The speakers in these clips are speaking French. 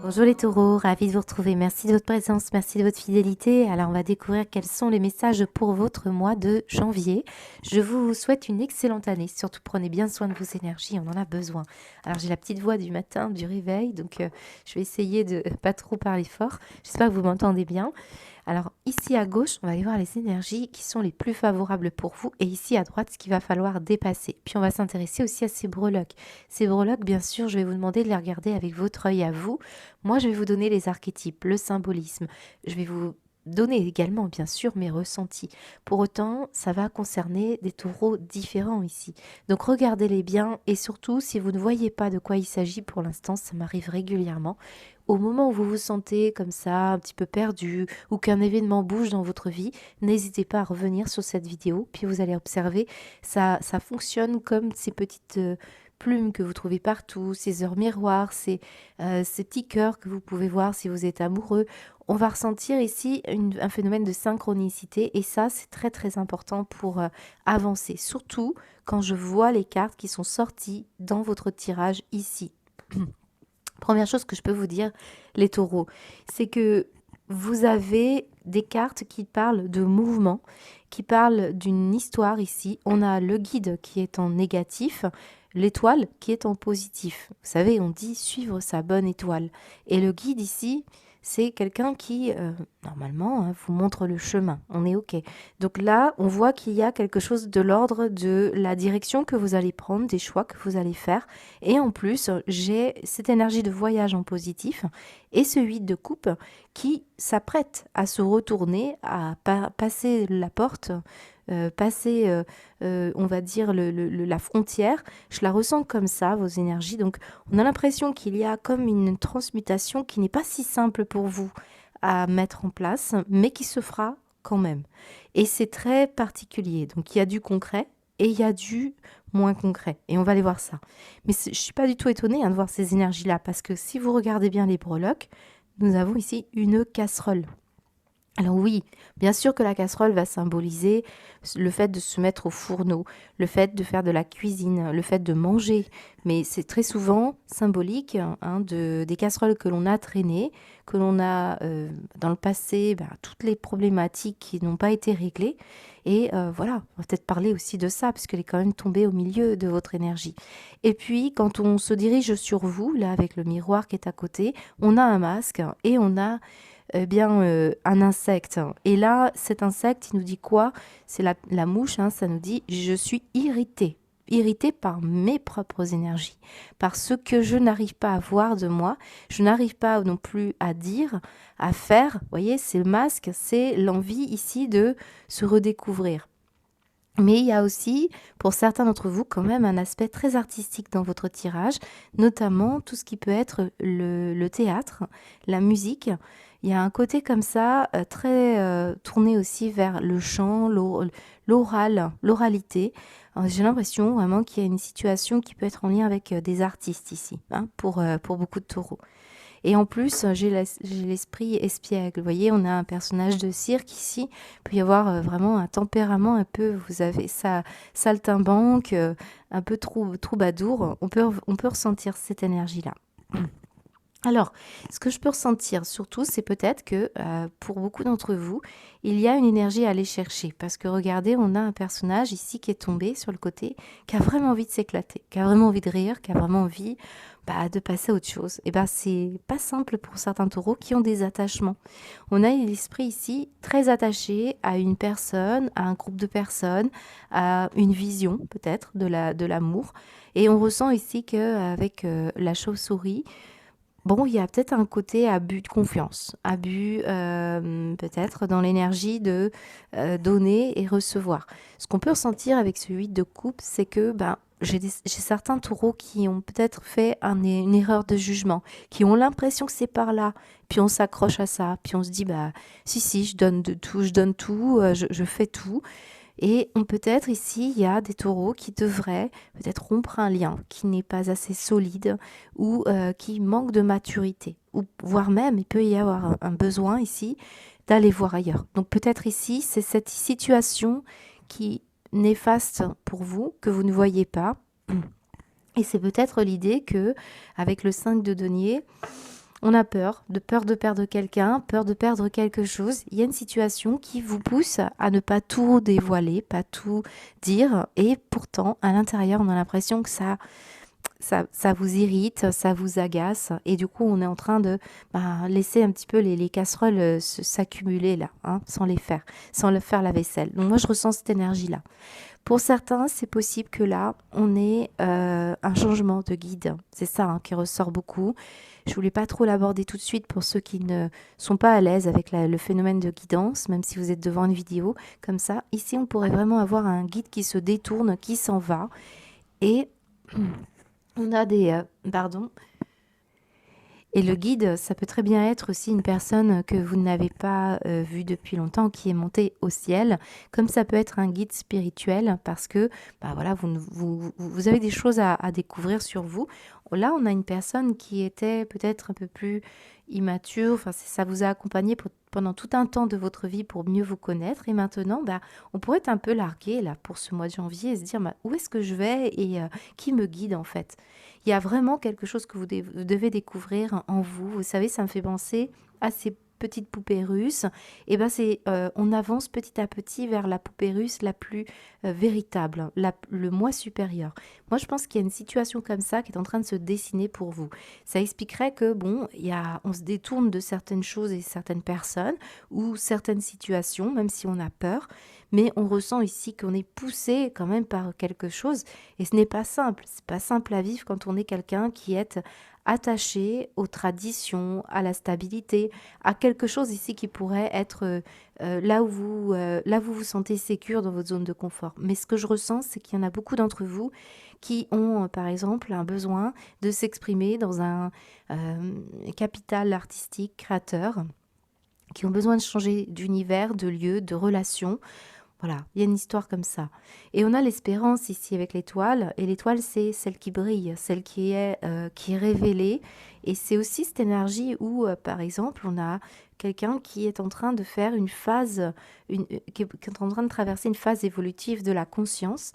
Bonjour les taureaux, ravi de vous retrouver. Merci de votre présence, merci de votre fidélité. Alors on va découvrir quels sont les messages pour votre mois de janvier. Je vous souhaite une excellente année. Surtout prenez bien soin de vos énergies, on en a besoin. Alors j'ai la petite voix du matin, du réveil, donc je vais essayer de pas trop parler fort. J'espère que vous m'entendez bien. Alors ici à gauche, on va aller voir les énergies qui sont les plus favorables pour vous et ici à droite, ce qu'il va falloir dépasser. Puis on va s'intéresser aussi à ces breloques. Ces breloques, bien sûr, je vais vous demander de les regarder avec votre œil à vous. Moi, je vais vous donner les archétypes, le symbolisme. Je vais vous donner également, bien sûr, mes ressentis. Pour autant, ça va concerner des taureaux différents ici. Donc regardez-les bien et surtout, si vous ne voyez pas de quoi il s'agit pour l'instant, ça m'arrive régulièrement. Au moment où vous vous sentez comme ça, un petit peu perdu, ou qu'un événement bouge dans votre vie, n'hésitez pas à revenir sur cette vidéo, puis vous allez observer, ça fonctionne comme ces petites plumes que vous trouvez partout, ces heures miroirs, ces petits cœurs que vous pouvez voir si vous êtes amoureux. On va ressentir ici un phénomène de synchronicité et ça, c'est très très important pour avancer. Surtout quand je vois les cartes qui sont sorties dans votre tirage ici. Première chose que je peux vous dire, les taureaux, c'est que vous avez des cartes qui parlent de mouvement, qui parlent d'une histoire ici. On a le guide qui est en négatif, l'étoile qui est en positif. Vous savez, on dit suivre sa bonne étoile. Et le guide ici, c'est quelqu'un qui, normalement, vous montre le chemin. On est OK. Donc là, on voit qu'il y a quelque chose de l'ordre de la direction que vous allez prendre, des choix que vous allez faire. Et en plus, j'ai cette énergie de voyage en positif et ce 8 de coupe qui s'apprête à se retourner, à passer la porte, passer, on va dire, la frontière. Je la ressens comme ça, vos énergies. Donc, on a l'impression qu'il y a comme une transmutation qui n'est pas si simple pour vous à mettre en place, mais qui se fera quand même. Et c'est très particulier. Donc, il y a du concret et il y a du moins concret. Et on va aller voir ça. Mais je ne suis pas du tout étonnée de voir ces énergies-là, parce que si vous regardez bien les breloques, nous avons ici une casserole. Alors oui, bien sûr que la casserole va symboliser le fait de se mettre au fourneau, le fait de faire de la cuisine, le fait de manger. Mais c'est très souvent symbolique des casseroles que l'on a traînées, que l'on a dans le passé, toutes les problématiques qui n'ont pas été réglées. Et voilà, on va peut-être parler aussi de ça, parce qu'elle est quand même tombée au milieu de votre énergie. Et puis, quand on se dirige sur vous, là avec le miroir qui est à côté, on a un masque et on a un insecte. Et là, cet insecte, il nous dit quoi? C'est la mouche, ça nous dit « je suis irritée ». Irritée par mes propres énergies, par ce que je n'arrive pas à voir de moi, je n'arrive pas non plus à dire, à faire. Vous voyez, c'est le masque, c'est l'envie ici de se redécouvrir. Mais il y a aussi, pour certains d'entre vous, quand même un aspect très artistique dans votre tirage, notamment tout ce qui peut être le théâtre, la musique. Il y a un côté comme ça, très tourné aussi vers le chant, l'oral, l'oralité. J'ai l'impression vraiment qu'il y a une situation qui peut être en lien avec des artistes ici, pour beaucoup de taureaux. Et en plus, j'ai l'esprit espiègle. Vous voyez, on a un personnage de cirque ici. Il peut y avoir vraiment un tempérament un peu, vous avez ça, saltimbanque, un peu troubadour. On peut ressentir cette énergie-là. Alors, ce que je peux ressentir surtout, c'est peut-être que pour beaucoup d'entre vous, il y a une énergie à aller chercher. Parce que regardez, on a un personnage ici qui est tombé sur le côté, qui a vraiment envie de s'éclater, qui a vraiment envie de rire, qui a vraiment envie de passer à autre chose. Et c'est pas simple pour certains taureaux qui ont des attachements. On a l'esprit ici très attaché à une personne, à un groupe de personnes, à une vision peut-être de l'amour. Et on ressent ici qu'avec la chauve-souris, bon, il y a peut-être un côté abus de confiance, abus peut-être dans l'énergie de donner et recevoir. Ce qu'on peut ressentir avec ce 8 de coupe, c'est que j'ai certains taureaux qui ont peut-être fait une erreur de jugement, qui ont l'impression que c'est par là, puis on s'accroche à ça, puis on se dit, si, je donne de tout, je donne tout, je fais tout. Et peut-être ici, il y a des taureaux qui devraient peut-être rompre un lien qui n'est pas assez solide ou qui manque de maturité. Ou voire même, il peut y avoir un besoin ici d'aller voir ailleurs. Donc peut-être ici, c'est cette situation qui néfaste pour vous, que vous ne voyez pas. Et c'est peut-être l'idée que, avec le 5 de denier, On a peur de perdre quelqu'un, peur de perdre quelque chose. Il y a une situation qui vous pousse à ne pas tout dévoiler, pas tout dire. Et pourtant, à l'intérieur, on a l'impression que ça vous irrite, ça vous agace. Et du coup, on est en train de laisser un petit peu les casseroles s'accumuler là, hein, sans les faire, sans le faire la vaisselle. Donc moi, je ressens cette énergie-là. Pour certains, c'est possible que là, on ait un changement de guide. C'est ça hein, qui ressort beaucoup. Je voulais pas trop l'aborder tout de suite pour ceux qui ne sont pas à l'aise avec le phénomène de guidance, même si vous êtes devant une vidéo comme ça. Ici, on pourrait vraiment avoir un guide qui se détourne, qui s'en va. Et on a pardon. Et le guide, ça peut très bien être aussi une personne que vous n'avez pas vue depuis longtemps, qui est montée au ciel, comme ça peut être un guide spirituel, parce que voilà, vous avez des choses à découvrir sur vous. Là, on a une personne qui était peut-être un peu plus immature, enfin, ça vous a accompagné pendant tout un temps de votre vie pour mieux vous connaître, et maintenant, on pourrait être un peu largué là pour ce mois de janvier et se dire où est-ce que je vais et qui me guide en fait. Il y a vraiment quelque chose que vous devez découvrir en vous. Vous savez, ça me fait penser à ces petites poupées russes. Et on avance petit à petit vers la poupée russe la plus véritable, le moi supérieur. Moi, je pense qu'il y a une situation comme ça qui est en train de se dessiner pour vous. Ça expliquerait que on se détourne de certaines choses et certaines personnes ou certaines situations, même si on a peur. Mais on ressent ici qu'on est poussé quand même par quelque chose et ce n'est pas simple. C'est pas simple à vivre quand on est quelqu'un qui est attaché aux traditions, à la stabilité, à quelque chose ici qui pourrait être là où vous vous sentez sécure dans votre zone de confort. Mais ce que je ressens, c'est qu'il y en a beaucoup d'entre vous qui ont, par exemple, un besoin de s'exprimer dans un capital artistique créateur, qui ont besoin de changer d'univers, de lieu, de relation. Voilà, il y a une histoire comme ça. Et on a l'espérance ici avec l'étoile. Et l'étoile, c'est celle qui brille, celle qui est révélée. Et c'est aussi cette énergie où, par exemple, on a quelqu'un qui est en train de faire une phase, qui est en train de traverser une phase évolutive de la conscience.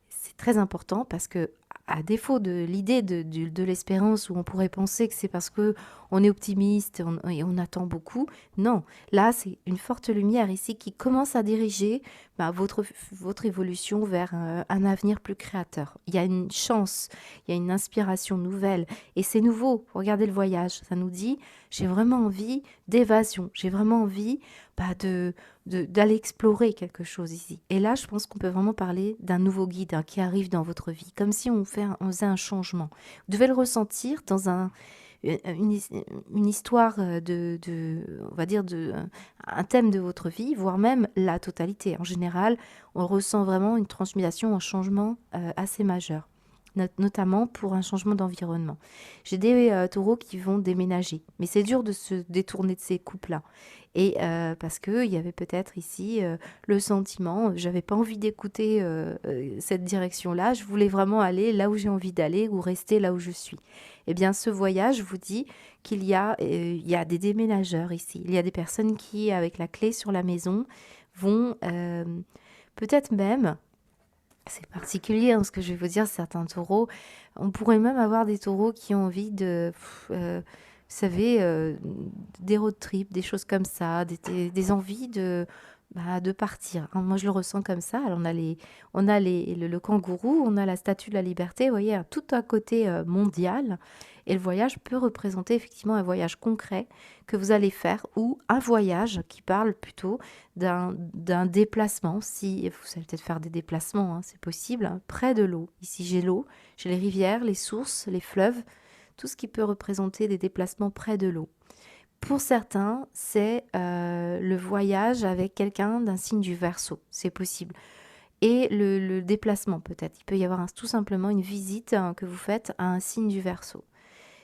C'est très important parce que, à défaut de l'idée de l'espérance où on pourrait penser que c'est parce que on est optimiste et on attend beaucoup, non. Là, c'est une forte lumière ici qui commence à diriger votre évolution vers un avenir plus créateur. Il y a une chance, il y a une inspiration nouvelle et c'est nouveau. Regardez le voyage, ça nous dit j'ai vraiment envie d'évasion, j'ai vraiment envie d'aller explorer quelque chose ici. Et là, je pense qu'on peut vraiment parler d'un nouveau guide qui arrive dans votre vie, comme si on faisait un changement. Vous devez le ressentir dans une histoire on va dire, un thème de votre vie, voire même la totalité. En général, on ressent vraiment une transmutation, un changement assez majeur, notamment pour un changement d'environnement. J'ai des taureaux qui vont déménager, mais c'est dur de se détourner de ces couples-là. Et parce qu'il y avait peut-être ici le sentiment, j'avais pas envie d'écouter cette direction-là, je voulais vraiment aller là où j'ai envie d'aller ou rester là où je suis. Eh bien, ce voyage vous dit il y a des déménageurs ici. Il y a des personnes qui, avec la clé sur la maison, vont peut-être même, c'est particulier ce que je vais vous dire, certains taureaux, on pourrait même avoir des taureaux qui ont envie vous savez, des road trips, des choses comme ça, des envies de partir. Hein. Moi, je le ressens comme ça. Alors, on a le kangourou, on a la statue de la liberté, vous voyez, tout un côté mondial. Et le voyage peut représenter effectivement un voyage concret que vous allez faire ou un voyage qui parle plutôt d'un déplacement. Si vous allez peut-être faire des déplacements, hein, c'est possible, hein, près de l'eau. Ici, j'ai l'eau, j'ai les rivières, les sources, les fleuves, tout ce qui peut représenter des déplacements près de l'eau. Pour certains, c'est le voyage avec quelqu'un d'un signe du Verseau, c'est possible. Et le déplacement peut-être. Il peut y avoir tout simplement une visite que vous faites à un signe du Verseau.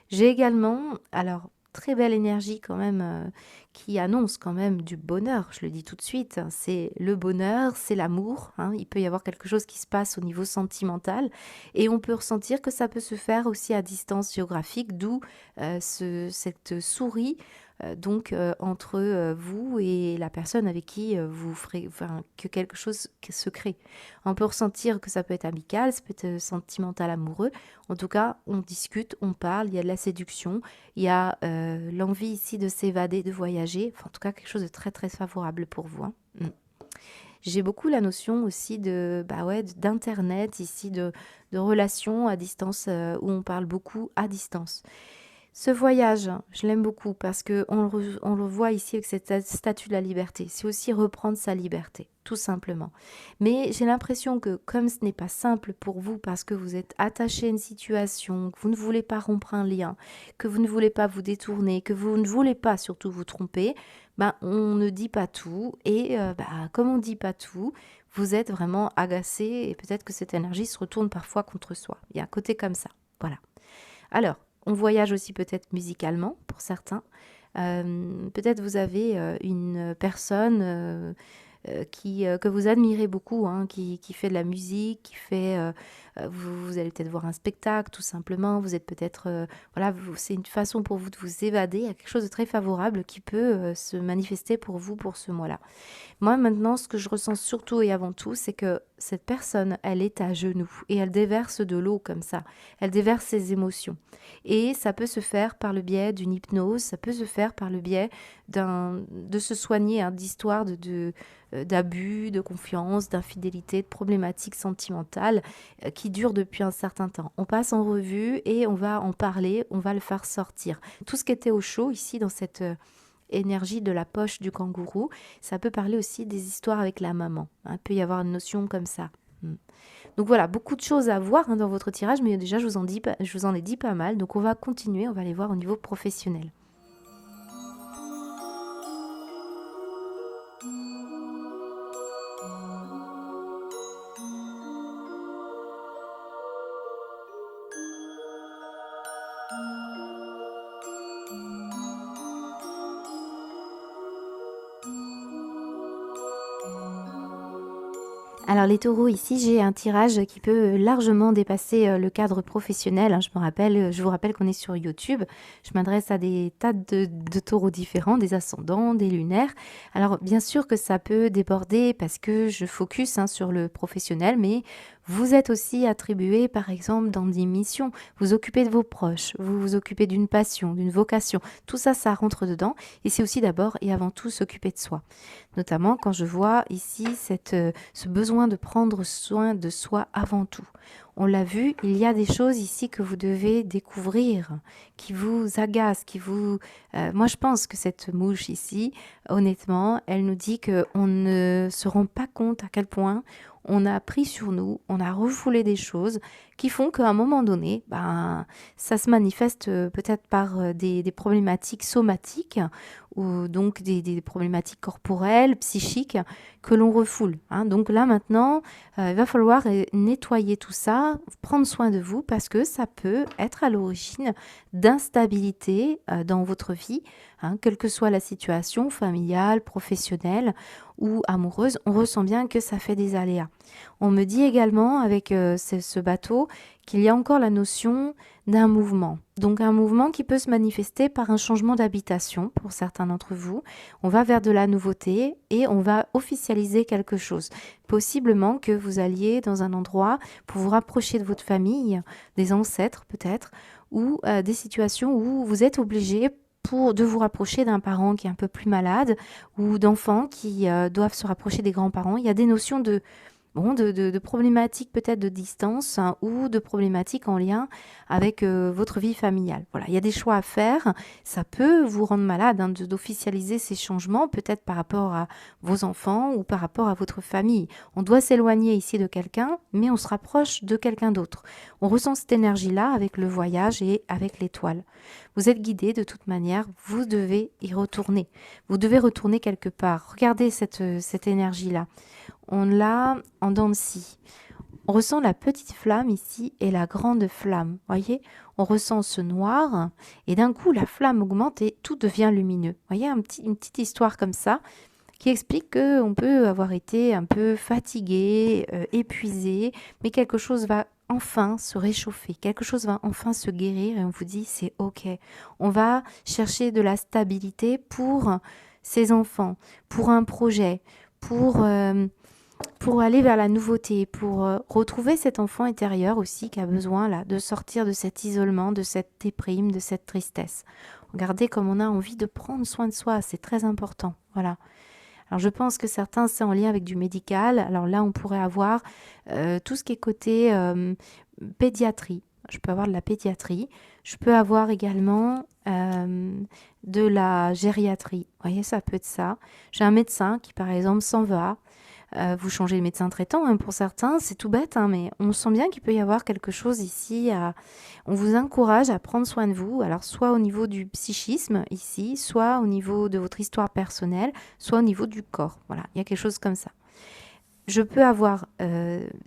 J'ai également, alors très belle énergie quand même, qui annonce quand même du bonheur, je le dis tout de suite, hein, c'est le bonheur, c'est l'amour, hein, il peut y avoir quelque chose qui se passe au niveau sentimental et on peut ressentir que ça peut se faire aussi à distance géographique, d'où cette souris donc entre vous et la personne avec qui vous ferez, enfin, que quelque chose se crée. On peut ressentir que ça peut être amical, ça peut être sentimental, amoureux. En tout cas, on discute, on parle, il y a de la séduction, il y a l'envie ici de s'évader, de voyager. Enfin, en tout cas, quelque chose de très très favorable pour vous, hein. J'ai beaucoup la notion aussi de, bah ouais, d'internet ici, de relations à distance, où on parle beaucoup à distance. Ce voyage, je l'aime beaucoup parce que on le voit ici avec cette statue de la liberté. C'est aussi reprendre sa liberté, tout simplement. Mais j'ai l'impression que comme ce n'est pas simple pour vous parce que vous êtes attaché à une situation, que vous ne voulez pas rompre un lien, que vous ne voulez pas vous détourner, que vous ne voulez pas surtout vous tromper, ben on ne dit pas tout. Et comme on ne dit pas tout, vous êtes vraiment agacé et peut-être que cette énergie se retourne parfois contre soi. Il y a un côté comme ça. Voilà. Alors, on voyage aussi peut-être musicalement pour certains. Peut-être vous avez une personne que vous admirez beaucoup, hein, qui fait de la musique, vous allez peut-être voir un spectacle tout simplement. Vous êtes peut-être, voilà, c'est une façon pour vous de vous évader. Il y a quelque chose de très favorable qui peut se manifester pour vous pour ce mois-là. Moi, maintenant, ce que je ressens surtout et avant tout, c'est que cette personne, elle est à genoux et elle déverse de l'eau comme ça. Elle déverse ses émotions. Et ça peut se faire par le biais d'une hypnose, ça peut se faire par le biais de se soigner, hein, d'histoires d'abus, de confiance, d'infidélité, de problématiques sentimentales qui durent depuis un certain temps. On passe en revue et on va en parler, on va le faire sortir. Tout ce qui était au chaud ici dans cette énergie de la poche du kangourou, ça peut parler aussi des histoires avec la maman, hein. Il peut y avoir une notion comme ça. Donc voilà, beaucoup de choses à voir, hein, dans votre tirage, mais déjà je vous en ai dit pas mal, donc on va continuer, on va aller voir au niveau professionnel. Alors les taureaux, ici j'ai un tirage qui peut largement dépasser le cadre professionnel, hein. Je vous rappelle qu'on est sur YouTube. Je m'adresse à des tas de taureaux différents, des ascendants, des lunaires. Alors bien sûr que ça peut déborder parce que je focus, hein, sur le professionnel, mais vous êtes aussi attribué par exemple dans des missions. Vous occupez de vos proches, vous vous occupez d'une passion, d'une vocation. Tout ça, ça rentre dedans. Et c'est aussi d'abord et avant tout s'occuper de soi. Notamment quand je vois ici ce besoin de prendre soin de soi avant tout. On l'a vu, il y a des choses ici que vous devez découvrir, qui vous agacent, moi, je pense que cette mouche ici, honnêtement, elle nous dit qu'on ne se rend pas compte à quel point on a pris sur nous, on a refoulé des choses qui font qu'à un moment donné, ça se manifeste peut-être par des problématiques somatiques ou donc des problématiques corporelles, psychiques que l'on refoule, hein. Donc là maintenant, il va falloir nettoyer tout ça, prendre soin de vous parce que ça peut être à l'origine d'instabilité dans votre vie, hein, quelle que soit la situation familiale, professionnelle ou amoureuse. On ressent bien que ça fait des aléas. On me dit également avec ce bateau qu'il y a encore la notion d'un mouvement. Donc un mouvement qui peut se manifester par un changement d'habitation pour certains d'entre vous. On va vers de la nouveauté et on va officialiser quelque chose. Possiblement que vous alliez dans un endroit pour vous rapprocher de votre famille, des ancêtres peut-être, ou des situations où vous êtes obligé de vous rapprocher d'un parent qui est un peu plus malade ou d'enfants qui doivent se rapprocher des grands-parents. Il y a des notions de problématiques peut-être de distance, hein, ou de problématiques en lien avec votre vie familiale. Voilà, il y a des choix à faire. Ça peut vous rendre malade, hein, d'officialiser ces changements, peut-être par rapport à vos enfants ou par rapport à votre famille. On doit s'éloigner ici de quelqu'un, mais on se rapproche de quelqu'un d'autre. On ressent cette énergie-là avec le voyage et avec l'étoile. Vous êtes guidé de toute manière, vous devez y retourner. Vous devez retourner quelque part. Regardez cette énergie-là. On l'a en dents de scie. On ressent la petite flamme ici et la grande flamme. Voyez, on ressent ce noir et d'un coup la flamme augmente et tout devient lumineux. Voyez, une petite histoire comme ça qui explique qu'on peut avoir été un peu fatigué, épuisé, mais quelque chose va enfin se réchauffer, quelque chose va enfin se guérir et on vous dit c'est ok. On va chercher de la stabilité pour ses enfants, pour un projet, pour, euh, pour aller vers la nouveauté, pour retrouver cet enfant intérieur aussi qui a besoin là de sortir de cet isolement, de cette déprime, de cette tristesse. Regardez comme on a envie de prendre soin de soi, c'est très important. Voilà. Alors je pense que certains, c'est en lien avec du médical. Alors là, on pourrait avoir tout ce qui est côté pédiatrie. Je peux avoir de la pédiatrie. Je peux avoir également de la gériatrie. Vous voyez, ça peut être ça. J'ai un médecin qui, par exemple, s'en va. Vous changez de médecin traitant, hein, pour certains, c'est tout bête, hein, mais on sent bien qu'il peut y avoir quelque chose ici. On vous encourage à prendre soin de vous, alors soit au niveau du psychisme ici, soit au niveau de votre histoire personnelle, soit au niveau du corps. Voilà, il y a quelque chose comme ça. Je peux avoir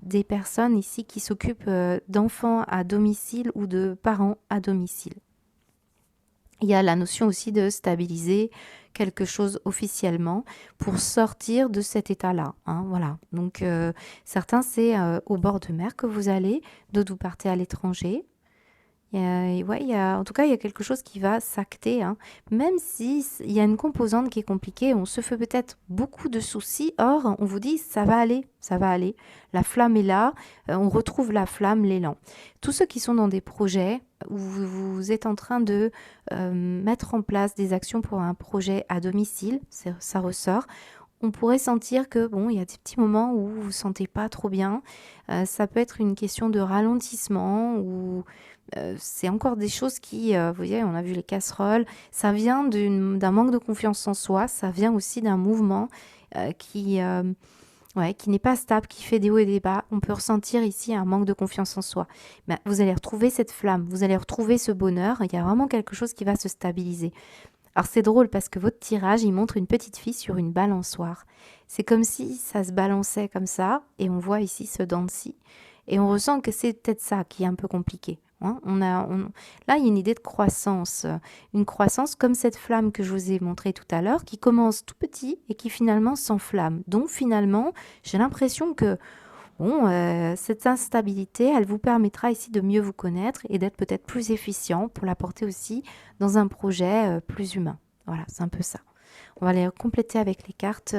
des personnes ici qui s'occupent d'enfants à domicile ou de parents à domicile. Il y a la notion aussi de stabiliser quelque chose officiellement pour sortir de cet état-là. Hein, voilà. Donc, certains, c'est au bord de mer que vous allez, d'autres, vous partez à l'étranger. En tout cas, il y a quelque chose qui va s'acter, hein. Même si il y a une composante qui est compliquée, on se fait peut-être beaucoup de soucis. Or, on vous dit, ça va aller, ça va aller. La flamme est là, on retrouve la flamme, l'élan. Tous ceux qui sont dans des projets où vous êtes en train de mettre en place des actions pour un projet à domicile, ça ressort. On pourrait sentir que, bon, il y a des petits moments où vous ne vous sentez pas trop bien. Ça peut être une question de ralentissement ou c'est encore des choses qui, vous voyez, on a vu les casseroles, ça vient d'un manque de confiance en soi, ça vient aussi d'un mouvement qui n'est pas stable, qui fait des hauts et des bas. On peut ressentir ici un manque de confiance en soi. Mais vous allez retrouver cette flamme, vous allez retrouver ce bonheur, il y a vraiment quelque chose qui va se stabiliser. Alors c'est drôle parce que votre tirage, il montre une petite fille sur une balançoire. C'est comme si ça se balançait comme ça, et on voit ici ce dent de scie. Et on ressent que c'est peut-être ça qui est un peu compliqué. Hein. Là, il y a une idée de croissance. Une croissance comme cette flamme que je vous ai montrée tout à l'heure, qui commence tout petit et qui finalement s'enflamme. Donc finalement, j'ai l'impression que bon, cette instabilité, elle vous permettra ici de mieux vous connaître et d'être peut-être plus efficient pour l'apporter aussi dans un projet plus humain. Voilà, c'est un peu ça. On va les compléter avec les cartes.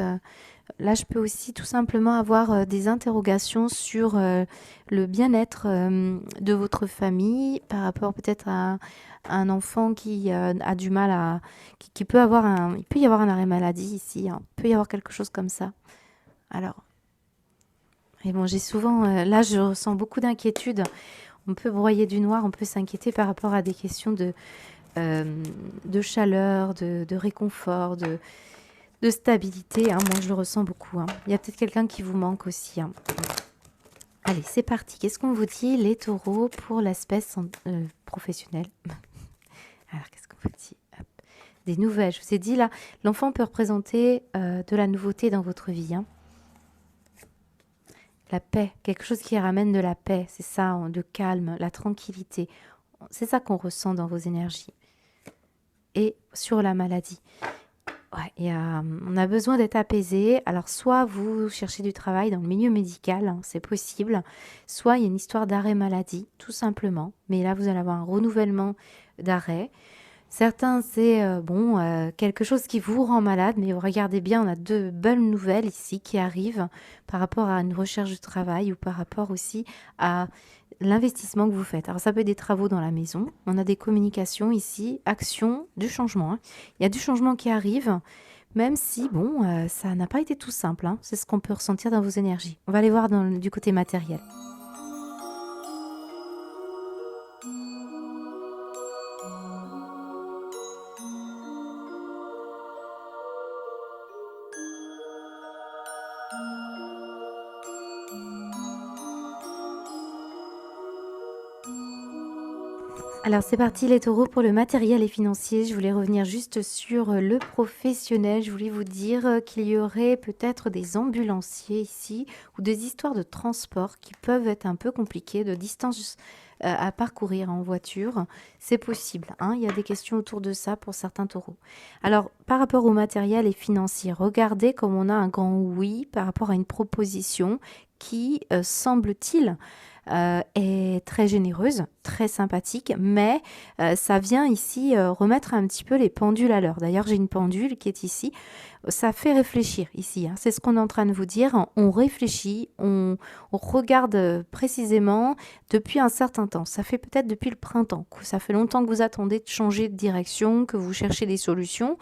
Là, je peux aussi tout simplement avoir des interrogations sur le bien-être de votre famille par rapport peut-être à un enfant qui a du mal à... qui peut avoir un... Il peut y avoir un arrêt maladie ici, hein. Il peut y avoir quelque chose comme ça. Alors, et bon, j'ai souvent... là, je ressens beaucoup d'inquiétude. On peut broyer du noir, on peut s'inquiéter par rapport à des questions de chaleur, de réconfort, de stabilité. Hein. Moi, je le ressens beaucoup. Hein. Il y a peut-être quelqu'un qui vous manque aussi. Hein. Allez, c'est parti. Qu'est-ce qu'on vous dit, les taureaux, pour l'aspect professionnel? Alors, qu'est-ce qu'on vous dit? Hop. Des nouvelles. Je vous ai dit, là, l'enfant peut représenter de la nouveauté dans votre vie. Hein. La paix, quelque chose qui ramène de la paix. C'est ça, le calme, la tranquillité. C'est ça qu'on ressent dans vos énergies. Et sur la maladie. Ouais, on a besoin d'être apaisé. Alors, soit vous cherchez du travail dans le milieu médical, hein, c'est possible. Soit il y a une histoire d'arrêt maladie, tout simplement. Mais là, vous allez avoir un renouvellement d'arrêt. Certains, c'est quelque chose qui vous rend malade. Mais regardez bien, on a deux bonnes nouvelles ici qui arrivent par rapport à une recherche de travail ou par rapport aussi à l'investissement que vous faites. Alors, ça peut être des travaux dans la maison. On a des communications ici, actions, du changement. Hein. Il y a du changement qui arrive, même si, ça n'a pas été tout simple. Hein. C'est ce qu'on peut ressentir dans vos énergies. On va aller voir du côté matériel. Alors c'est parti les taureaux pour le matériel et financier. Je voulais revenir juste sur le professionnel. Je voulais vous dire qu'il y aurait peut-être des ambulanciers ici ou des histoires de transport qui peuvent être un peu compliquées, de distance à parcourir en voiture. C'est possible, hein. Il y a des questions autour de ça pour certains taureaux. Alors par rapport au matériel et financier, regardez comme on a un grand oui par rapport à une proposition qui, semble-t-il, est très généreuse, très sympathique, mais ça vient ici remettre un petit peu les pendules à l'heure. D'ailleurs, j'ai une pendule qui est ici. Ça fait réfléchir ici, hein. C'est ce qu'on est en train de vous dire. On réfléchit, on regarde précisément depuis un certain temps. Ça fait peut-être depuis le printemps. Ça fait longtemps que vous attendez de changer de direction, que vous cherchez des solutions.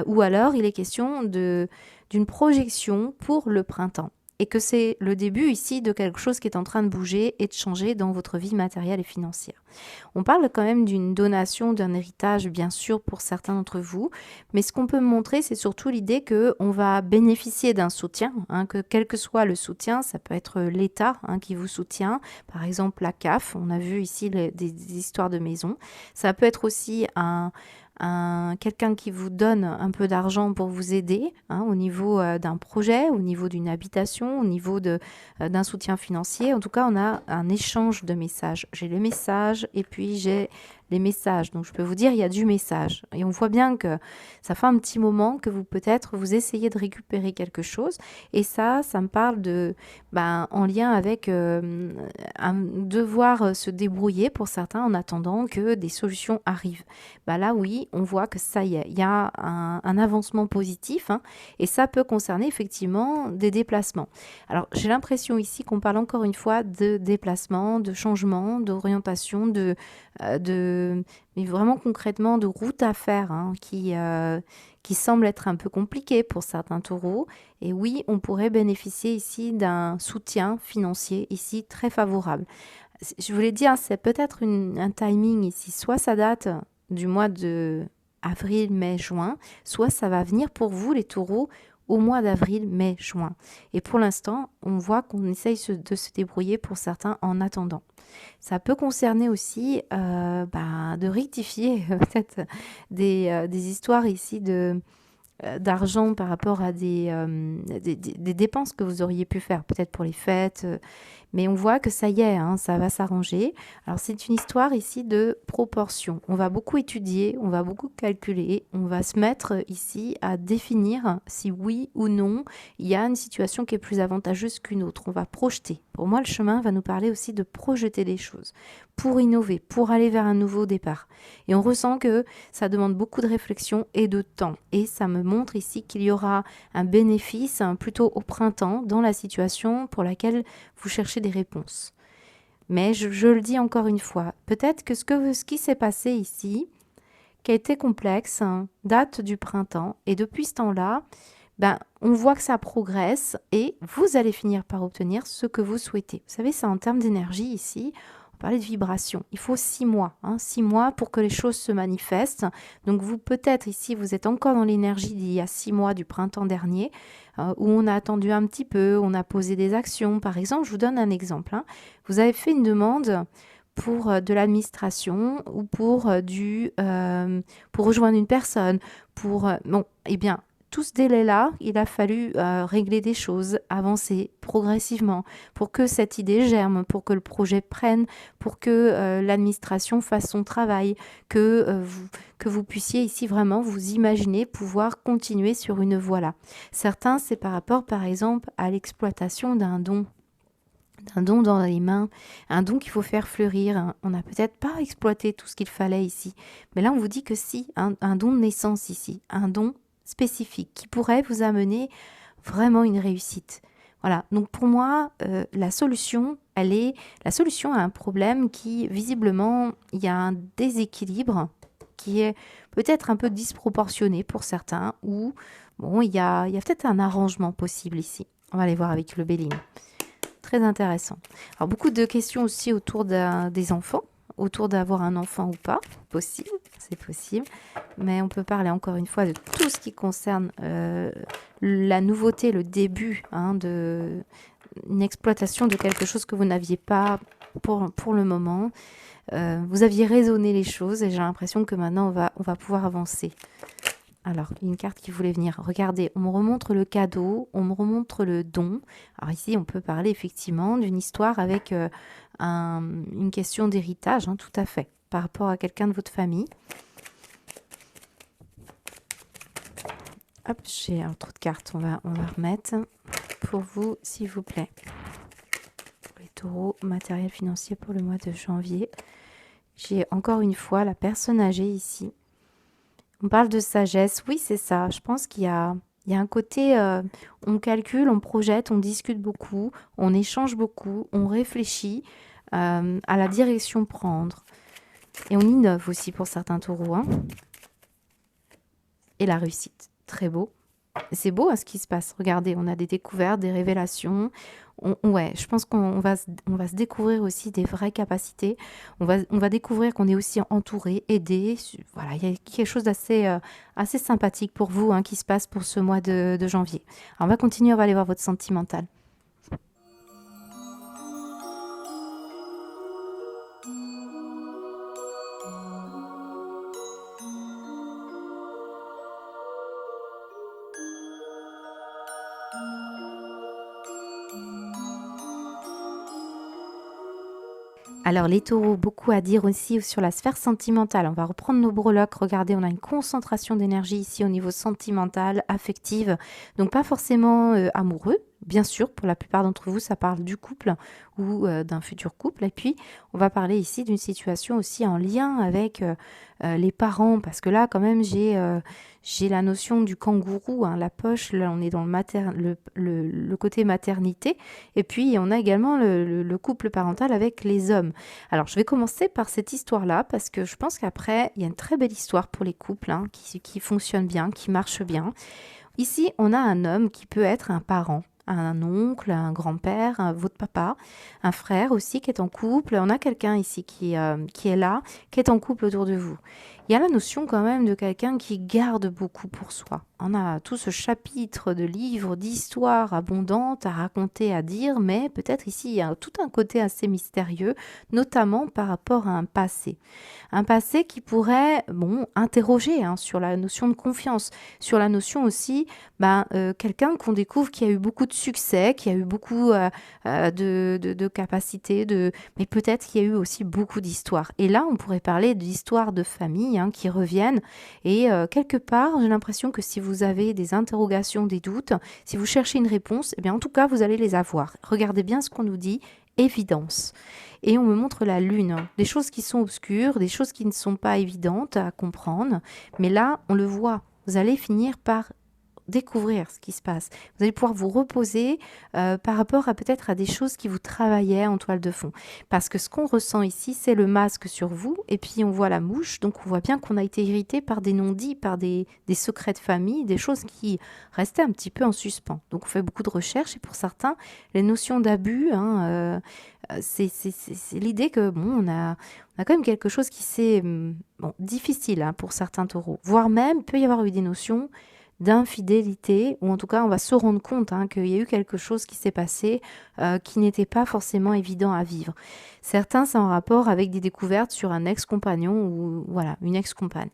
Ou alors, il est question d'une projection pour le printemps. Et que c'est le début ici de quelque chose qui est en train de bouger et de changer dans votre vie matérielle et financière. On parle quand même d'une donation, d'un héritage, bien sûr, pour certains d'entre vous, mais ce qu'on peut montrer, c'est surtout l'idée qu'on va bénéficier d'un soutien, hein, que quel que soit le soutien, ça peut être l'État hein, qui vous soutient, par exemple la CAF, on a vu ici des histoires de maisons, ça peut être aussi quelqu'un qui vous donne un peu d'argent pour vous aider hein, au niveau d'un projet, au niveau d'une habitation, au niveau d'un soutien financier. En tout cas, on a un échange de messages. J'ai le message et puis j'ai les messages. Donc, je peux vous dire, il y a du message. Et on voit bien que ça fait un petit moment que vous peut-être vous essayez de récupérer quelque chose. Et ça me parle de, en lien avec devoir se débrouiller pour certains en attendant que des solutions arrivent. Là, oui, on voit que ça y est, il y a un avancement positif hein, et ça peut concerner effectivement des déplacements. Alors, j'ai l'impression ici qu'on parle encore une fois de déplacement, de changement, d'orientation, mais vraiment concrètement de route à faire hein, qui semble être un peu compliqué pour certains taureaux. Et oui, on pourrait bénéficier ici d'un soutien financier ici très favorable. Je voulais dire, c'est peut-être un timing ici. Soit ça date du mois de avril, mai, juin, soit ça va venir pour vous les taureaux au mois d'avril, mai, juin. Et pour l'instant, on voit qu'on essaye de se débrouiller pour certains en attendant. Ça peut concerner aussi de rectifier peut-être des histoires ici d'argent par rapport à des dépenses que vous auriez pu faire, peut-être pour les fêtes. Mais on voit que ça y est, hein, ça va s'arranger. Alors c'est une histoire ici de proportion. On va beaucoup étudier, on va beaucoup calculer, on va se mettre ici à définir si oui ou non il y a une situation qui est plus avantageuse qu'une autre. On va projeter. Pour moi, le chemin va nous parler aussi de projeter des choses pour innover, pour aller vers un nouveau départ. Et on ressent que ça demande beaucoup de réflexion et de temps. Et ça me montre ici qu'il y aura un bénéfice plutôt au printemps dans la situation pour laquelle vous cherchez des réponses. Mais je le dis encore une fois, peut-être que ce qui s'est passé ici, qui a été complexe, hein, date du printemps. Et depuis ce temps-là, on voit que ça progresse et vous allez finir par obtenir ce que vous souhaitez. Vous savez, c'est en termes d'énergie ici. On parlait de vibration. Il faut 6 mois, 6 mois pour que les choses se manifestent. Donc vous, peut-être ici, vous êtes encore dans l'énergie d'il y a 6 mois du printemps dernier, où on a attendu un petit peu, on a posé des actions. Par exemple, je vous donne un exemple. Vous avez fait une demande pour de l'administration ou pour pour rejoindre une personne, tout ce délai-là, il a fallu régler des choses, avancer progressivement pour que cette idée germe, pour que le projet prenne, pour que l'administration fasse son travail, que vous puissiez ici vraiment vous imaginer pouvoir continuer sur une voie-là. Certains, c'est par rapport, par exemple, à l'exploitation d'un don dans les mains, un don qu'il faut faire fleurir. On n'a peut-être pas exploité tout ce qu'il fallait ici. Mais là, on vous dit que si, un don de naissance ici, un don spécifique qui pourrait vous amener vraiment une réussite. Voilà, donc pour moi, la solution à un problème qui, visiblement, il y a un déséquilibre qui est peut-être un peu disproportionné pour certains, ou il y a peut-être un arrangement possible ici. On va aller voir avec le Béline. Très intéressant. Alors, beaucoup de questions aussi autour des enfants, autour d'avoir un enfant ou pas. Possible, c'est possible. Mais on peut parler encore une fois de tout ce qui concerne la nouveauté, le début de une exploitation de quelque chose que vous n'aviez pas pour le moment. Vous aviez raisonné les choses et j'ai l'impression que maintenant on va pouvoir avancer. Alors, une carte qui voulait venir. Regardez, on me remontre le cadeau, on me remontre le don. Alors ici, on peut parler effectivement d'une histoire avec une question d'héritage, tout à fait, par rapport à quelqu'un de votre famille. Hop, j'ai trop de cartes, on va remettre pour vous, s'il vous plaît. Pour les taureaux, matériel financier pour le mois de janvier. J'ai encore une fois la personne âgée ici. On parle de sagesse, oui c'est ça, je pense qu'il y a un côté, on calcule, on projette, on discute beaucoup, on échange beaucoup, on réfléchit à la direction prendre. Et on innove aussi pour certains taureaux. Hein. Et la réussite, très beau. C'est beau ce qui se passe. Regardez, on a des découvertes, des révélations. Ouais, je pense on va se découvrir aussi des vraies capacités. On va découvrir qu'on est aussi entouré, aidé. Voilà, il y a quelque chose assez sympathique pour vous qui se passe pour ce mois de janvier. Alors, on va continuer, on va aller voir votre sentimental. Alors les taureaux, beaucoup à dire aussi sur la sphère sentimentale. On va reprendre nos breloques. Regardez, on a une concentration d'énergie ici au niveau sentimental, affective. Donc pas forcément amoureux. Bien sûr, pour la plupart d'entre vous, ça parle du couple ou d'un futur couple. Et puis, on va parler ici d'une situation aussi en lien avec les parents. Parce que là, quand même, j'ai la notion du kangourou, la poche. Là, on est dans le côté maternité. Et puis, on a également le couple parental avec les hommes. Alors, je vais commencer par cette histoire-là parce que je pense qu'après, il y a une très belle histoire pour les couples qui fonctionne bien, qui marche bien. Ici, on a un homme qui peut être un parent. Un oncle, un grand-père, votre papa, un frère aussi qui est en couple. On a quelqu'un ici qui est là, qui est en couple autour de vous. Il y a la notion quand même de quelqu'un qui garde beaucoup pour soi. On a tout ce chapitre de livres, d'histoires abondantes à raconter, à dire, mais peut-être ici, il y a tout un côté assez mystérieux, notamment par rapport à un passé. Un passé qui pourrait, interroger sur la notion de confiance, sur la notion aussi, quelqu'un qu'on découvre qui a eu beaucoup de succès, qui a eu beaucoup de capacités, mais peut-être qu'il y a eu aussi beaucoup d'histoires. Et là, on pourrait parler d'histoires de famille qui reviennent. Et quelque part, j'ai l'impression que si vous avez des interrogations, des doutes, si vous cherchez une réponse, eh bien, en tout cas, vous allez les avoir. Regardez bien ce qu'on nous dit, évidence. Et on me montre la lune, des choses qui sont obscures, des choses qui ne sont pas évidentes à comprendre. Mais là, on le voit. Vous allez finir par découvrir ce qui se passe. Vous allez pouvoir vous reposer par rapport à peut-être à des choses qui vous travaillaient en toile de fond. Parce que ce qu'on ressent ici, c'est le masque sur vous et puis on voit la mouche. Donc on voit bien qu'on a été hérité par des non-dits, par des secrets de famille, des choses qui restaient un petit peu en suspens. Donc on fait beaucoup de recherches et pour certains, les notions d'abus, c'est l'idée que on a quand même quelque chose qui c'est difficile pour certains taureaux. Voire même, il peut y avoir eu des notions d'infidélité, ou en tout cas on va se rendre compte qu'il y a eu quelque chose qui s'est passé qui n'était pas forcément évident à vivre. Certains, c'est en rapport avec des découvertes sur un ex-compagnon ou une ex-compagne.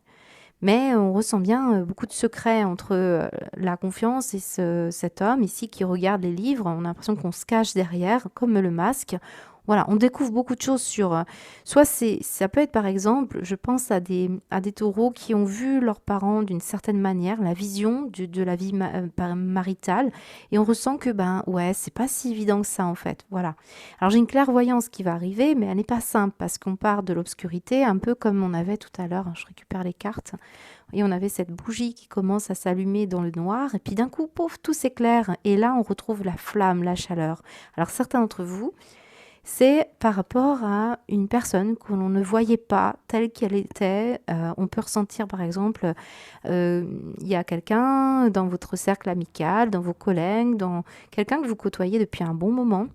Mais on ressent bien beaucoup de secrets entre la confiance et cet homme ici qui regarde les livres. On a l'impression qu'on se cache derrière, comme le masque. Voilà, on découvre beaucoup de choses sur... soit ça peut être par exemple, je pense à des taureaux qui ont vu leurs parents d'une certaine manière, la vision de la vie maritale, et on ressent que, c'est pas si évident que ça en fait. Voilà. Alors j'ai une clairvoyance qui va arriver, mais elle n'est pas simple parce qu'on part de l'obscurité, un peu comme on avait tout à l'heure, je récupère les cartes, et on avait cette bougie qui commence à s'allumer dans le noir, et puis d'un coup, pouf, tout s'éclaire, et là on retrouve la flamme, la chaleur. Alors certains d'entre vous, c'est par rapport à une personne que l'on ne voyait pas telle qu'elle était. On peut ressentir par exemple, il y a quelqu'un dans votre cercle amical, dans vos collègues, dans quelqu'un que vous côtoyez depuis un bon moment.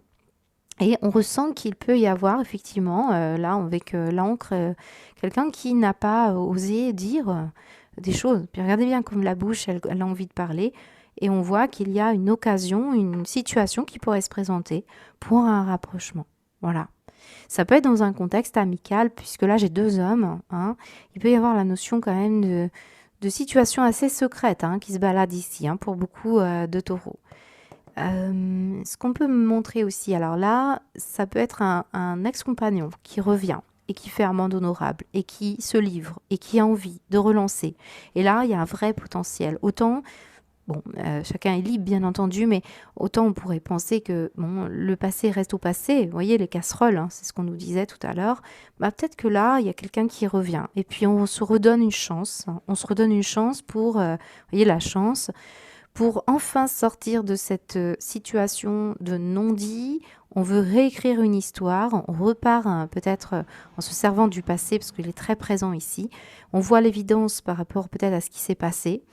Et on ressent qu'il peut y avoir effectivement, là avec l'encre, quelqu'un qui n'a pas osé dire des choses. Puis regardez bien comme la bouche, elle a envie de parler. Et on voit qu'il y a une occasion, une situation qui pourrait se présenter pour un rapprochement. Voilà. Ça peut être dans un contexte amical, puisque là j'ai deux hommes. Il peut y avoir la notion quand même de situation assez secrète qui se balade ici pour beaucoup de taureaux. Ce qu'on peut me montrer aussi, alors là, ça peut être un ex-compagnon qui revient et qui fait amende honorable et qui se livre et qui a envie de relancer. Et là, il y a un vrai potentiel. Autant Bon, chacun est libre, bien entendu, mais autant on pourrait penser que bon, le passé reste au passé. Vous voyez, les casseroles, hein, c'est ce qu'on nous disait tout à l'heure. Bah, peut-être que là, il y a quelqu'un qui revient. Et puis, on se redonne une chance, hein. On se redonne une chance pour, vous voyez, la chance, pour enfin sortir de cette situation de non-dit. On veut réécrire une histoire. On repart peut-être en se servant du passé, parce qu'il est très présent ici. On voit l'évidence par rapport peut-être à ce qui s'est passé.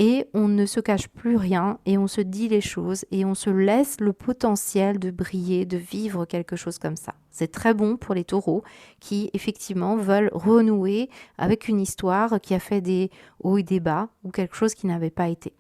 Et on ne se cache plus rien et on se dit les choses et on se laisse le potentiel de briller, de vivre quelque chose comme ça. C'est très bon pour les taureaux qui effectivement veulent renouer avec une histoire qui a fait des hauts et des bas ou quelque chose qui n'avait pas été.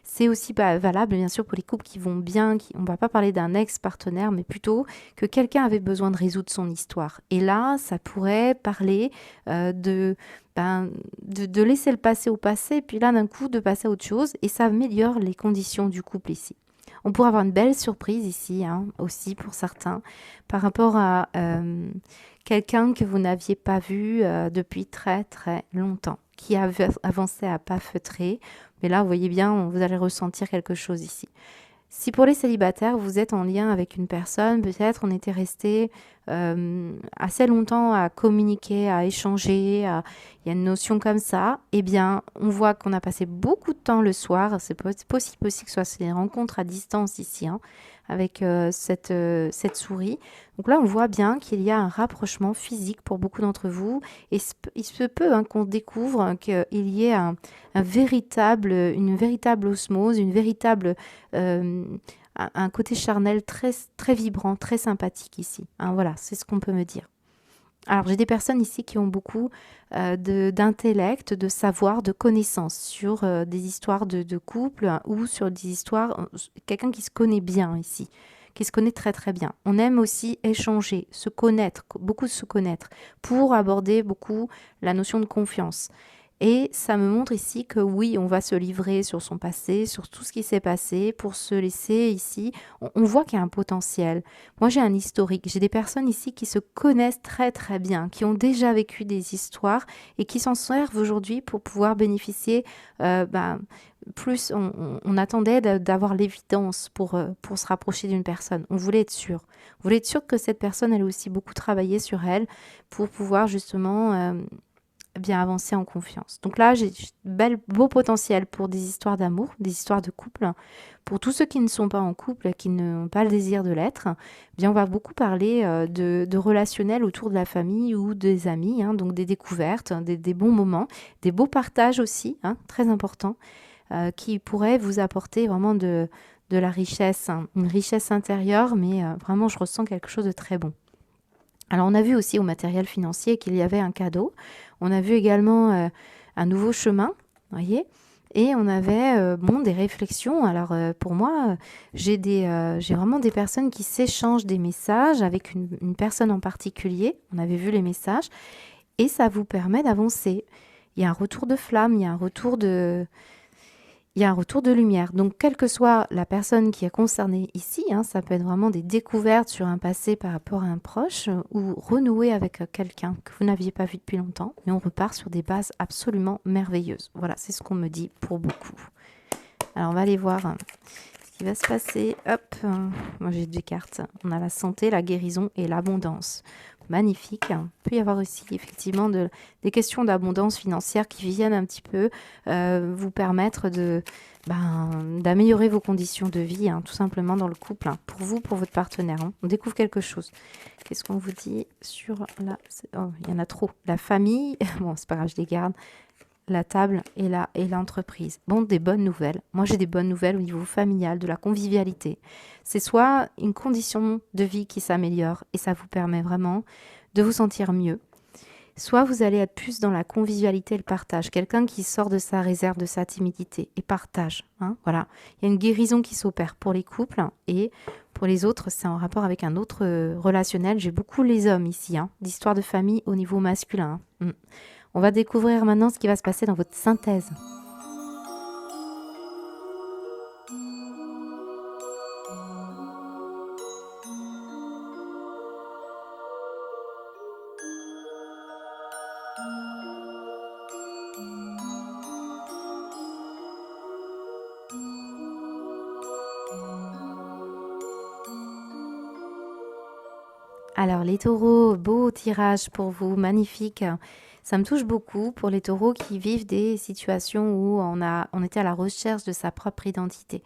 C'est aussi valable, bien sûr, pour les couples qui vont bien. On ne va pas parler d'un ex-partenaire, mais plutôt que quelqu'un avait besoin de résoudre son histoire. Et là, ça pourrait parler de laisser le passé au passé, puis là, d'un coup, de passer à autre chose. Et ça améliore les conditions du couple ici. On pourrait avoir une belle surprise ici, hein, aussi pour certains, par rapport à quelqu'un que vous n'aviez pas vu depuis très très longtemps, qui a avancé à pas feutrés. Mais là, vous voyez bien, vous allez ressentir quelque chose ici. Si pour les célibataires, vous êtes en lien avec une personne, peut-être on était resté assez longtemps à communiquer, à échanger, il y a une notion comme ça, eh bien, on voit qu'on a passé beaucoup de temps le soir. C'est possible aussi que ce soit des rencontres à distance ici, hein, avec cette souris. Donc là, on voit bien qu'il y a un rapprochement physique pour beaucoup d'entre vous. Et il se peut qu'on découvre qu'il y ait une véritable osmose, une véritable un côté charnel très, très vibrant, très sympathique ici, hein. Voilà, c'est ce qu'on peut me dire. Alors, j'ai des personnes ici qui ont beaucoup d'intellect, de savoir, de connaissances sur des histoires de couple, hein, ou sur des histoires, quelqu'un qui se connaît bien ici, qui se connaît très très bien. On aime aussi échanger, se connaître, beaucoup se connaître, pour aborder beaucoup la notion de confiance. Et ça me montre ici que oui, on va se livrer sur son passé, sur tout ce qui s'est passé, pour se laisser ici. On voit qu'il y a un potentiel. Moi, j'ai un historique. J'ai des personnes ici qui se connaissent très très bien, qui ont déjà vécu des histoires et qui s'en servent aujourd'hui pour pouvoir bénéficier. Plus, on attendait d'avoir l'évidence pour se rapprocher d'une personne. On voulait être sûr. On voulait être sûr que cette personne, elle a aussi beaucoup travaillé sur elle pour pouvoir justement bien avancer en confiance. Donc là, j'ai beau potentiel pour des histoires d'amour, des histoires de couple. Pour tous ceux qui ne sont pas en couple, qui n'ont pas le désir de l'être, bien on va beaucoup parler de relationnel autour de la famille ou des amis, hein, donc des découvertes, des bons moments, des beaux partages aussi, hein, très importants, qui pourraient vous apporter vraiment de la richesse, hein, une richesse intérieure, mais vraiment je ressens quelque chose de très bon. Alors, on a vu aussi au matériel financier qu'il y avait un cadeau. On a vu également un nouveau chemin, voyez. Et on avait des réflexions. Alors, pour moi, j'ai vraiment des personnes qui s'échangent des messages avec une personne en particulier. On avait vu les messages. Et ça vous permet d'avancer. Il y a un retour de flamme, il y a un retour de lumière. Donc, quelle que soit la personne qui est concernée ici, hein, ça peut être vraiment des découvertes sur un passé par rapport à un proche ou renouer avec quelqu'un que vous n'aviez pas vu depuis longtemps. Mais on repart sur des bases absolument merveilleuses. Voilà, c'est ce qu'on me dit pour beaucoup. Alors, on va aller voir ce qui va se passer. Hop, moi j'ai deux cartes. On a la santé, la guérison et l'abondance. Magnifique. Il peut y avoir aussi effectivement des questions d'abondance financière qui viennent un petit peu vous permettre d'améliorer vos conditions de vie, hein, tout simplement dans le couple, hein, pour vous, pour votre partenaire, hein. On découvre quelque chose. Qu'est-ce qu'on vous dit sur la... Oh, il y en a trop. La famille, bon, c'est pas grave, je les garde. La table et l'entreprise. Bon, des bonnes nouvelles. Moi, j'ai des bonnes nouvelles au niveau familial, de la convivialité. C'est soit une condition de vie qui s'améliore et ça vous permet vraiment de vous sentir mieux. Soit vous allez être plus dans la convivialité et le partage. Quelqu'un qui sort de sa réserve, de sa timidité et partage, hein, voilà. Il y a une guérison qui s'opère pour les couples et pour les autres, c'est en rapport avec un autre relationnel. J'ai beaucoup les hommes ici, hein, d'histoire de famille au niveau masculin, hein. On va découvrir maintenant ce qui va se passer dans votre synthèse. Alors les taureaux, beau tirage pour vous, magnifique. Ça me touche beaucoup pour les taureaux qui vivent des situations où on était à la recherche de sa propre identité.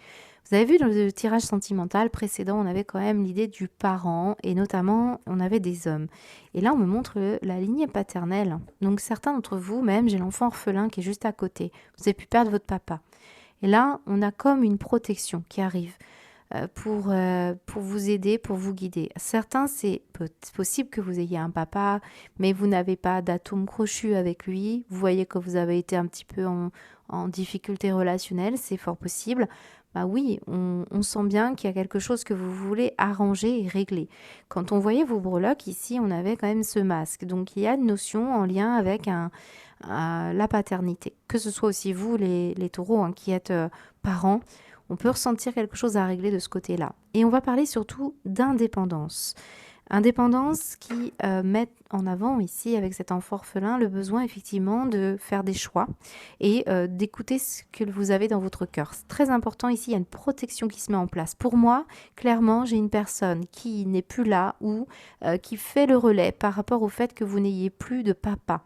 Vous avez vu dans le tirage sentimental précédent, on avait quand même l'idée du parent et notamment on avait des hommes. Et là, on me montre la lignée paternelle. Donc certains d'entre vous, même, j'ai l'enfant orphelin qui est juste à côté. Vous avez pu perdre votre papa. Et là, on a comme une protection qui arrive pour vous aider, pour vous guider. Certains, c'est possible que vous ayez un papa, mais vous n'avez pas d'atome crochu avec lui. Vous voyez que vous avez été un petit peu en difficulté relationnelle, c'est fort possible. Bah oui, on sent bien qu'il y a quelque chose que vous voulez arranger et régler. Quand on voyait vos breloques, ici, on avait quand même ce masque. Donc, il y a une notion en lien avec la paternité. Que ce soit aussi vous, les taureaux, hein, qui êtes parents, on peut ressentir quelque chose à régler de ce côté-là. Et on va parler surtout d'indépendance. Indépendance qui met en avant ici, avec cet enfant orphelin, le besoin effectivement de faire des choix et d'écouter ce que vous avez dans votre cœur. C'est très important ici, il y a une protection qui se met en place. Pour moi, clairement, j'ai une personne qui n'est plus là ou qui fait le relais par rapport au fait que vous n'ayez plus de papa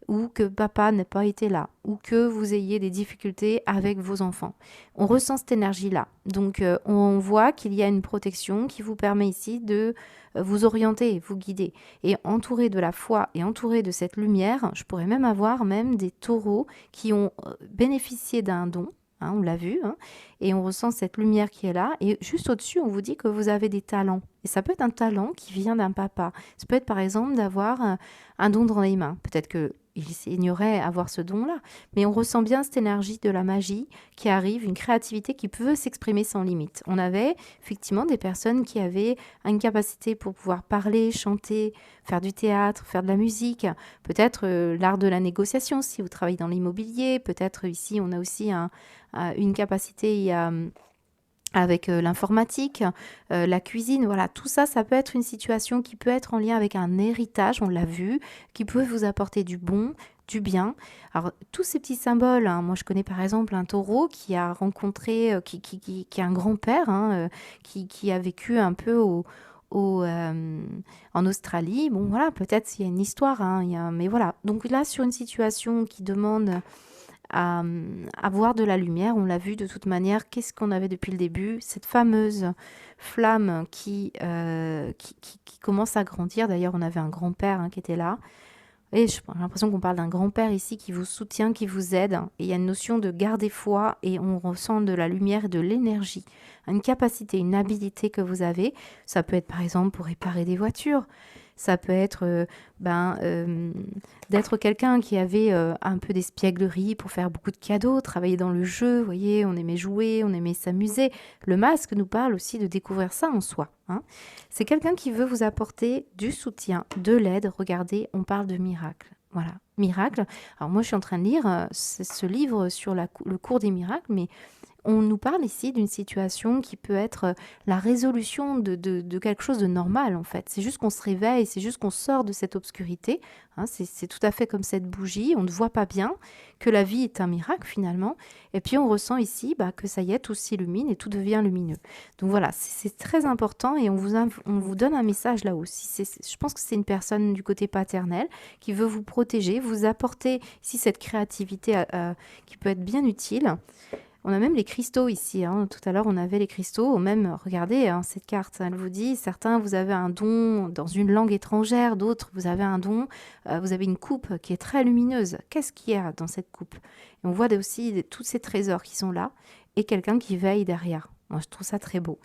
ou que papa n'ait pas été là, ou que vous ayez des difficultés avec vos enfants. On ressent cette énergie-là. Donc, on voit qu'il y a une protection qui vous permet ici de vous orienter, vous guider. Et entouré de la foi et entouré de cette lumière, je pourrais même avoir même des taureaux qui ont bénéficié d'un don. Hein, on l'a vu, hein, et on ressent cette lumière qui est là. Et juste au-dessus, on vous dit que vous avez des talents. Et ça peut être un talent qui vient d'un papa. Ça peut être par exemple d'avoir un don dans les mains. Peut-être que il ignorait avoir ce don-là. Mais on ressent bien cette énergie de la magie qui arrive, une créativité qui peut s'exprimer sans limite. On avait effectivement des personnes qui avaient une capacité pour pouvoir parler, chanter, faire du théâtre, faire de la musique, peut-être l'art de la négociation si vous travaillez dans l'immobilier, peut-être ici on a aussi une capacité avec l'informatique, la cuisine, voilà, tout ça, ça peut être une situation qui peut être en lien avec un héritage, on l'a vu, qui peut vous apporter du bon, du bien. Alors, tous ces petits symboles, hein, moi je connais par exemple un taureau qui a rencontré, qui est un grand-père, hein, qui a vécu un peu en Australie. Bon, voilà, peut-être il y a une histoire, hein, mais voilà. Donc là, sur une situation qui demande à avoir de la lumière. On l'a vu de toute manière, qu'est-ce qu'on avait depuis le début? Cette fameuse flamme qui commence à grandir. D'ailleurs, on avait un grand-père qui était là. Et j'ai l'impression qu'on parle d'un grand-père ici qui vous soutient, qui vous aide. Et il y a une notion de garder foi et on ressent de la lumière et de l'énergie. Une capacité, une habilité que vous avez. Ça peut être par exemple pour réparer des voitures. Ça peut être d'être quelqu'un qui avait un peu d'espièglerie pour faire beaucoup de cadeaux, travailler dans le jeu, vous voyez, on aimait jouer, on aimait s'amuser. Le masque nous parle aussi de découvrir ça en soi. Hein. C'est quelqu'un qui veut vous apporter du soutien, de l'aide. Regardez, on parle de miracle. Voilà, miracle. Alors moi, je suis en train de lire ce livre sur le cours des miracles, mais on nous parle ici d'une situation qui peut être la résolution de quelque chose de normal en fait. C'est juste qu'on se réveille, c'est juste qu'on sort de cette obscurité. Hein, c'est tout à fait comme cette bougie, on ne voit pas bien que la vie est un miracle finalement. Et puis on ressent ici que ça y est, tout s'illumine et tout devient lumineux. Donc voilà, c'est très important et on vous donne un message là aussi. Je pense que c'est une personne du côté paternel qui veut vous protéger, vous apporter ici cette créativité qui peut être bien utile. On a même les cristaux ici. Hein. Tout à l'heure, on avait les cristaux. Même, regardez, hein, cette carte, elle vous dit, certains, vous avez un don dans une langue étrangère, d'autres, vous avez un don, vous avez une coupe qui est très lumineuse. Qu'est-ce qu'il y a dans cette coupe? Et on voit aussi tous ces trésors qui sont là et quelqu'un qui veille derrière. Moi, je trouve ça très beau.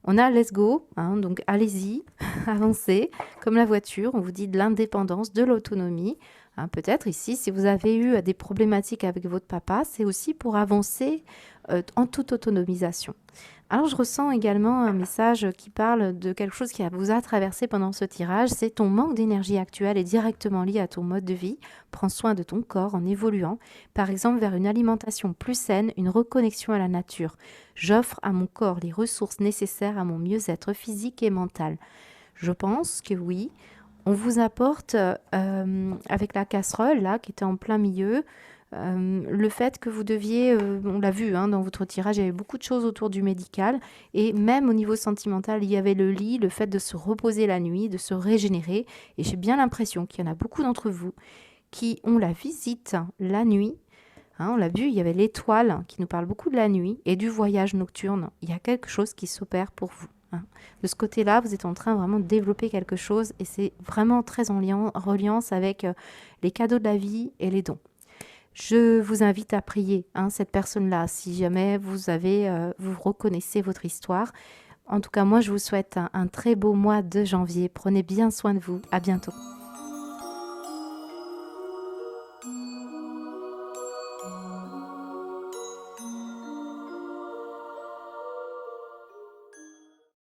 On a let's go, hein, donc allez-y, avancez, comme la voiture, on vous dit de l'indépendance, de l'autonomie. Hein, peut-être ici, si vous avez eu des problématiques avec votre papa, c'est aussi pour avancer en toute autonomisation. Alors, je ressens également un message qui parle de quelque chose qui vous a traversé pendant ce tirage, c'est ton manque d'énergie actuelle est directement lié à ton mode de vie. Prends soin de ton corps en évoluant, par exemple vers une alimentation plus saine, une reconnexion à la nature. J'offre à mon corps les ressources nécessaires à mon mieux-être physique et mental. Je pense que oui. On vous apporte avec la casserole là qui était en plein milieu Le fait que vous deviez, on l'a vu hein, dans votre tirage, il y avait beaucoup de choses autour du médical et même au niveau sentimental, il y avait le lit, le fait de se reposer la nuit, de se régénérer. Et j'ai bien l'impression qu'il y en a beaucoup d'entre vous qui ont la visite la nuit. Hein, on l'a vu, il y avait l'étoile qui nous parle beaucoup de la nuit et du voyage nocturne. Il y a quelque chose qui s'opère pour vous. Hein. De ce côté-là, vous êtes en train vraiment de développer quelque chose et c'est vraiment très en reliance avec les cadeaux de la vie et les dons. Je vous invite à prier hein, cette personne-là si jamais vous reconnaissez votre histoire. En tout cas, moi, je vous souhaite un très beau mois de janvier. Prenez bien soin de vous. À bientôt.